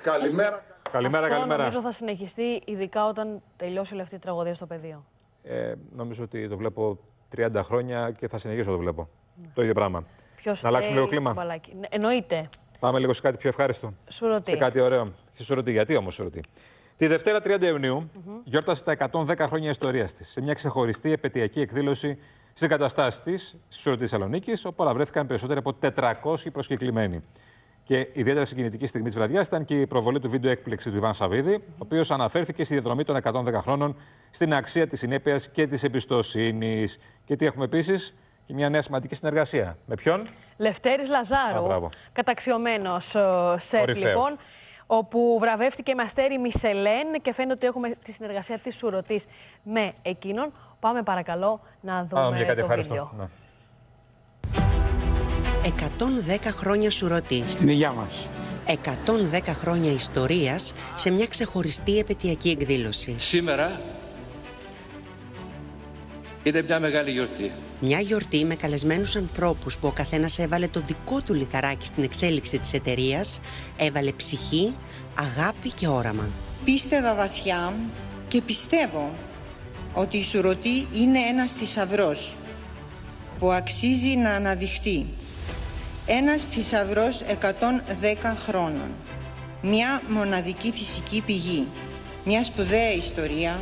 Καλημέρα. Καλημέρα. Νομίζω θα συνεχιστεί, ειδικά όταν τελειώσει όλη αυτή η τραγωδία στο πεδίο. Νομίζω ότι το βλέπω 30 χρόνια και θα συνεχίσω να το βλέπω. Το ίδιο πράγμα. Ποιος να αλλάξουμε λίγο κλίμα. Εννοείται. Πάμε λίγο σε κάτι πιο ευχάριστο. Σουρωτή. Σε κάτι ωραίο. Σουρωτή. Γιατί όμως σουρωτή? Τη Δευτέρα 30 Ιουνίου γιόρτασε τα 110 χρόνια ιστορίας της σε μια ξεχωριστή επετειακή εκδήλωση στις εγκαταστάσεις της στη Σουρωτή Θεσσαλονίκης, όπου παραβρέθηκαν περισσότεροι από 400 προσκεκλημένοι. Και ιδιαίτερα συγκινητική στιγμή της βραδιάς ήταν και η προβολή του βίντεο έκπληξη του Ιβάν Σαββίδη, ο οποίος αναφέρθηκε στη διαδρομή των 110 χρόνων στην αξία της συνέπειας και της εμπιστοσύνης. Και τι έχουμε επίσης? Και μια νέα σημαντική συνεργασία. Με ποιον? Λευτέρης Λαζάρου, καταξιωμένος σεφ λοιπόν, όπου βραβεύτηκε με αστέρι Μισελέν και φαίνεται ότι έχουμε τη συνεργασία της Σουρωτής με εκείνον. Πάμε παρακαλώ να δούμε το βίντεο. Ναι. 110 χρόνια Σουρωτή. Στην υγειά μας. 110 χρόνια ιστορίας σε μια ξεχωριστή επετειακή εκδήλωση. Σήμερα είναι μια μεγάλη γιορτή. Μια γιορτή με καλεσμένους ανθρώπους που ο καθένας έβαλε το δικό του λιθαράκι στην εξέλιξη της εταιρείας, έβαλε ψυχή, αγάπη και όραμα. Πίστευα βαθιά και πιστεύω ότι η Σουρωτή είναι ένας θησαυρός που αξίζει να αναδειχθεί. Ένας θησαυρός 110 χρόνων. Μια μοναδική φυσική πηγή. Μια σπουδαία ιστορία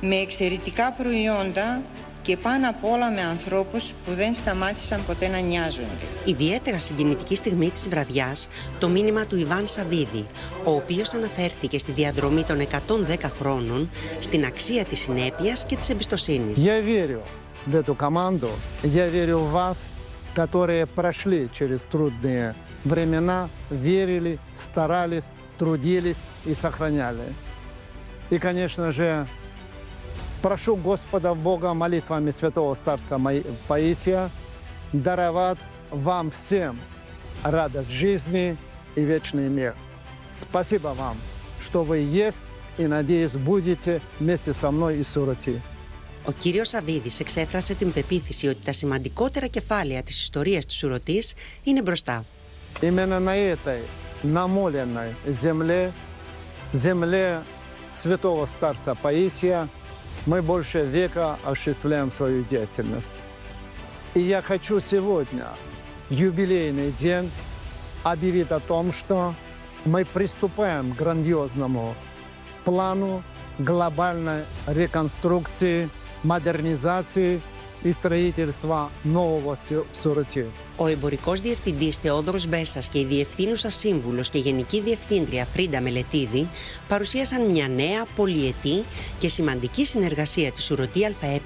με εξαιρετικά προϊόντα και πάνω απ' όλα με ανθρώπους που δεν σταμάτησαν ποτέ να νοιάζονται. Ιδιαίτερα συγκινητική στιγμή της βραδιάς, το μήνυμα του Ιβάν Σαββίδη, ο οποίος αναφέρθηκε στη διαδρομή των 110 χρόνων στην αξία της συνέπειας και της εμπιστοσύνης. Я верю в эту команду, я верю в вас, которые прошли через трудные времена, верили, старались, трудились и сохраняли. И, конечно же, прошу Господа Бога молитвами святого старца Паисия даровать вам всем радость жизни и вечный мир. Спасибо вам, что вы есть и, надеюсь, будете вместе со мной и Суроти. Ο κύριος Σαββίδης εξέφρασε την πεποίθηση ότι τα σημαντικότερα κεφάλαια της ιστορίας της Σουρωτής είναι μπροστά. Именно на этой намоленной земле святого старца Паисия, мы больше века осуществляем свою деятельность. И я хочу сегодня, в юбилейный день, объявить о том, что мы приступаем к грандиозному плану глобальной реконструкции, модернизации и строительства нового Суроти. Ο εμπορικός διευθυντής Θεόδωρος Μπέσας και η διευθύνουσα σύμβουλος και γενική διευθύντρια Φρίντα Μελετίδη παρουσίασαν μια νέα πολυετή και σημαντική συνεργασία της Σουρωτή ΑΕ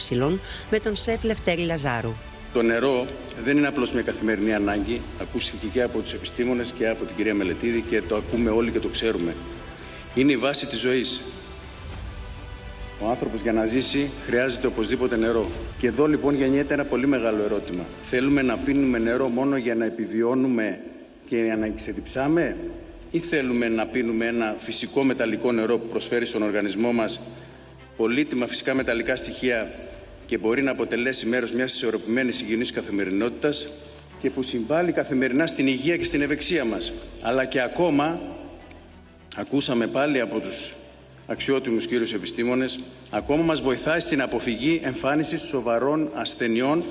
με τον σεφ Λευτέρη Λαζάρου. Το νερό δεν είναι απλώς μια καθημερινή ανάγκη, ακούστηκε και από τους επιστήμονες και από την κυρία Μελετίδη και το ακούμε όλοι και το ξέρουμε. Είναι η βάση της ζωής. Ο άνθρωπος για να ζήσει χρειάζεται οπωσδήποτε νερό. Και εδώ λοιπόν γεννιέται ένα πολύ μεγάλο ερώτημα. Θέλουμε να πίνουμε νερό μόνο για να επιβιώνουμε και για να ξεδιψάμε, ή θέλουμε να πίνουμε ένα φυσικό μεταλλικό νερό που προσφέρει στον οργανισμό μας πολύτιμα φυσικά μεταλλικά στοιχεία και μπορεί να αποτελέσει μέρος μιας ισορροπημένης υγιεινής καθημερινότητας και που συμβάλλει καθημερινά στην υγεία και στην ευεξία μας. Αλλά και ακόμα, ακούσαμε πάλι από τους αξιότιμους κύριους επιστήμονες, ακόμα μας βοηθάει στην αποφυγή εμφάνισης σοβαρών ασθενειών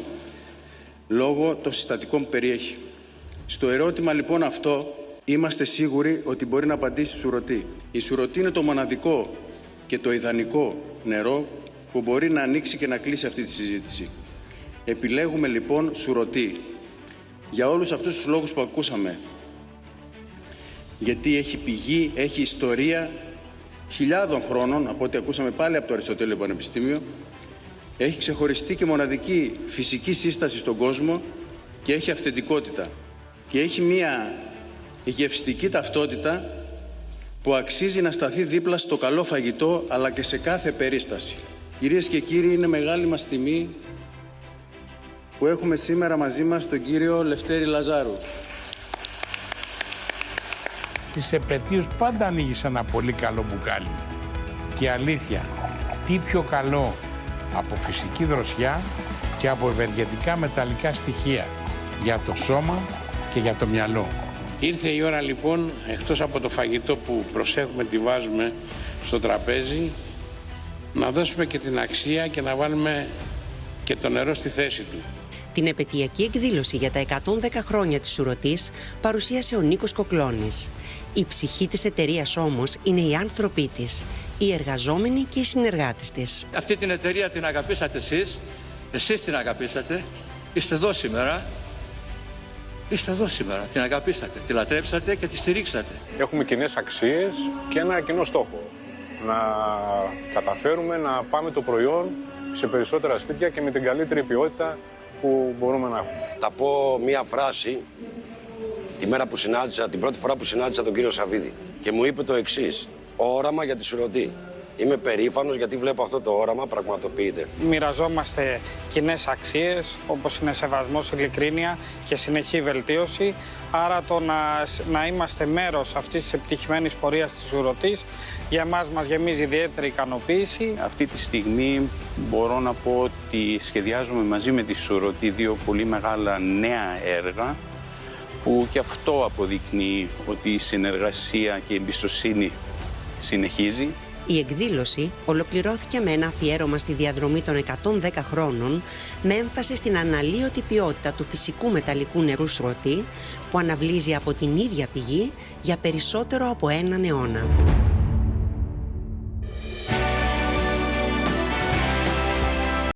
λόγω των συστατικών που περιέχει. Στο ερώτημα λοιπόν αυτό είμαστε σίγουροι ότι μπορεί να απαντήσει η Σουρωτή. Η Σουρωτή είναι το μοναδικό και το ιδανικό νερό που μπορεί να ανοίξει και να κλείσει αυτή τη συζήτηση. Επιλέγουμε λοιπόν Σουρωτή για όλους αυτούς τους λόγους που ακούσαμε. Γιατί έχει πηγή, έχει ιστορία χιλιάδων χρόνων, από ό,τι ακούσαμε πάλι από το Αριστοτέλειο Πανεπιστήμιο, έχει ξεχωριστή και μοναδική φυσική σύσταση στον κόσμο και έχει αυθεντικότητα. Και έχει μία γευστική ταυτότητα που αξίζει να σταθεί δίπλα στο καλό φαγητό, αλλά και σε κάθε περίσταση. Κυρίες και κύριοι, είναι μεγάλη μας τιμή που έχουμε σήμερα μαζί μας τον κύριο Λευτέρη Λαζάρου. Στις επετείους πάντα ανοίγεις ένα πολύ καλό μπουκάλι. Και αλήθεια, τι πιο καλό από φυσική δροσιά και από ευεργετικά μεταλλικά στοιχεία για το σώμα και για το μυαλό. Ήρθε η ώρα λοιπόν, εκτός από το φαγητό που προσέχουμε τι βάζουμε στο τραπέζι, να δώσουμε και την αξία και να βάλουμε και το νερό στη θέση του. Την επετειακή εκδήλωση για τα 110 χρόνια της Σουρωτής παρουσίασε ο Νίκος Κοκλώνης. Η ψυχή της εταιρείας όμως είναι οι άνθρωποι της, οι εργαζόμενοι και οι συνεργάτες της. Αυτή την εταιρεία την αγαπήσατε εσείς την αγαπήσατε, είστε εδώ σήμερα. Είστε εδώ σήμερα, την αγαπήσατε, τη λατρέψατε και τη στηρίξατε. Έχουμε κοινές αξίες και ένα κοινό στόχο. Να καταφέρουμε να πάμε το προϊόν σε περισσότερα σπίτια και με την καλύτερη ποιότητα που μπορούμε να έχουμε. Θα πω μία φράση την πρώτη φορά που συνάντησα τον κύριο Σαββίδη και μου είπε το εξής: όραμα για τη Σουρωτή. Είμαι περήφανος γιατί βλέπω αυτό το όραμα πραγματοποιείται. Μοιραζόμαστε κοινές αξίες, όπως είναι σεβασμός, ειλικρίνεια και συνεχή βελτίωση. Άρα το να είμαστε μέρος αυτής της επιτυχημένης πορείας της Σουρωτής για εμάς μας γεμίζει ιδιαίτερη ικανοποίηση. Αυτή τη στιγμή μπορώ να πω ότι σχεδιάζουμε μαζί με τη Σουρωτή δύο πολύ μεγάλα νέα έργα που και αυτό αποδεικνύει ότι η συνεργασία και η εμπιστοσύνη συνεχίζει. Η εκδήλωση ολοκληρώθηκε με ένα αφιέρωμα στη διαδρομή των 110 χρόνων με έμφαση στην αναλύωτη ποιότητα του φυσικού μεταλλικού νερού Σουρωτή που αναβλύζει από την ίδια πηγή για περισσότερο από έναν αιώνα.